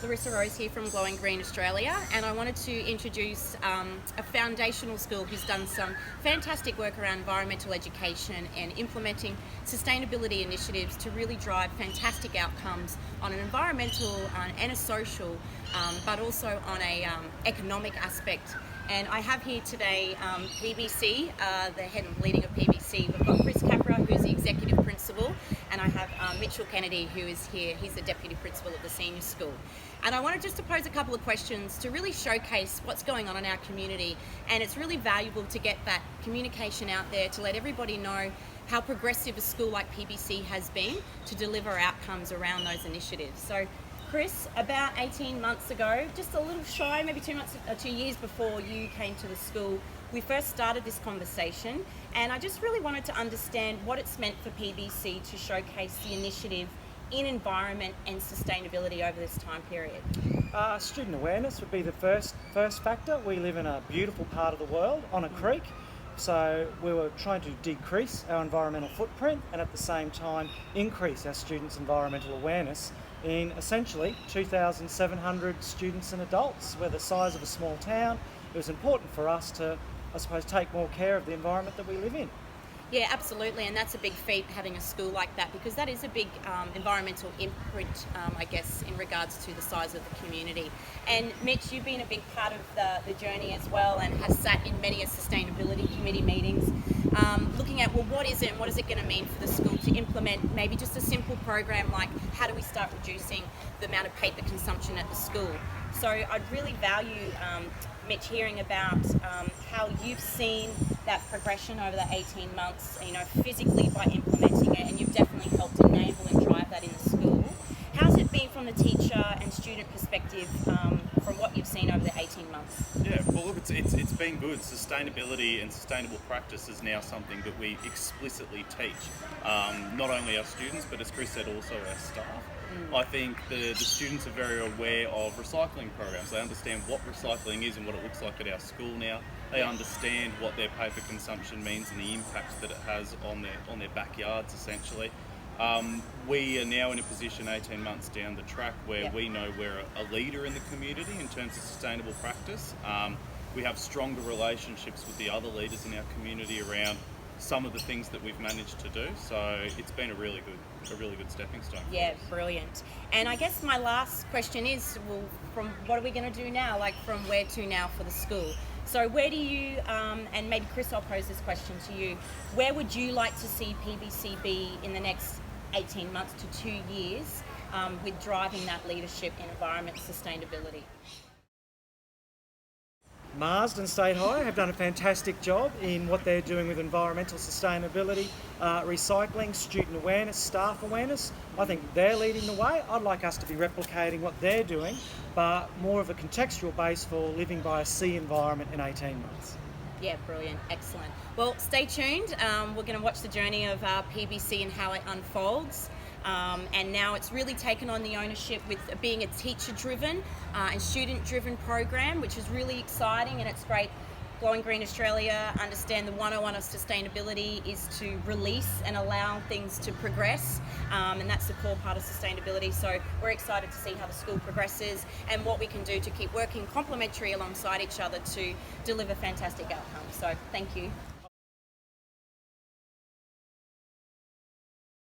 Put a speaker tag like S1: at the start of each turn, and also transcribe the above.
S1: Larissa Rose here from Glowing Green Australia, and I wanted to introduce a foundational school who's done some fantastic work around environmental education and implementing sustainability initiatives to really drive fantastic outcomes on an environmental and a social, but also on a economic aspect. And I have here today PBC, the head and leading of PBC. We've got Capra, who's the executive principal, and I have Mitch Kennedy, who is here. He's the deputy principal of the senior school. And I wanted just to pose a couple of questions to really showcase what's going on in our community. And it's really valuable to get that communication out there to let everybody know how progressive a school like PBC has been to deliver outcomes around those initiatives. So Chris, about 18 months ago, just a little shy, maybe 2 months or 2 years before you came to the school, we first started this conversation, and I just really wanted to understand what it's meant for PBC to showcase the initiative in environment and sustainability over this time period.
S2: Student awareness would be the first factor. We live in a beautiful part of the world on a creek, so we were trying to decrease our environmental footprint and at the same time increase our students' environmental awareness in essentially 2,700 students and adults. We're the size of a small town. It was important for us to, I suppose, take more care of the environment that we live in.
S1: Yeah, absolutely, and that's a big feat having a school like that, because that is a big environmental imprint, I guess, in regards to the size of the community. And Mitch, you've been a big part of the journey as well, and has sat in many a sustainability committee meetings, looking at, well, what is it and what is it going to mean for the school to implement maybe just a simple program like how do we start reducing the amount of paper consumption at the school. So I'd really value, Mitch, hearing about how you've seen that progression over the 18 months, physically by implementing it, and you've definitely helped enable and drive that in the school. How's it been from the teacher and student perspective from what you've seen over the 18 months?
S3: Yeah, well look, it's been good. Sustainability and sustainable practice is now something that we explicitly teach, not only our students, but as Chris said, also our staff. I think the students are very aware of recycling programs. They understand what recycling is and what it looks like at our school now. They understand what their paper consumption means and the impact that it has on their backyards, essentially. We are now in a position 18 months down the track where we know we're a leader in the community in terms of sustainable practice. We have stronger relationships with the other leaders in our community around some of the things that we've managed to do, so it's been a really good stepping stone.
S1: Yeah, brilliant. And I guess my last question is, well, from what are we going to do now, like from where to now for the school? So where do you, and maybe Chris, I'll pose this question to you, where would you like to see PBC be in the next 18 months to 2 years with driving that leadership in environment sustainability?
S2: Marsden State High have done a fantastic job in what they're doing with environmental sustainability, recycling, student awareness, staff awareness. I think they're leading the way. I'd like us to be replicating what they're doing, but more of a contextual base for living by a sea environment in 18 months.
S1: Yeah, brilliant, excellent. Well, stay tuned. We're going to watch the journey of PBC and how it unfolds. And now it's really taken on the ownership with being a teacher-driven and student-driven program, which is really exciting, and it's great. Glowing Green Australia understand the 101 of sustainability is to release and allow things to progress, and that's the core part of sustainability. So we're excited to see how the school progresses and what we can do to keep working complementary alongside each other to deliver fantastic outcomes. So thank you.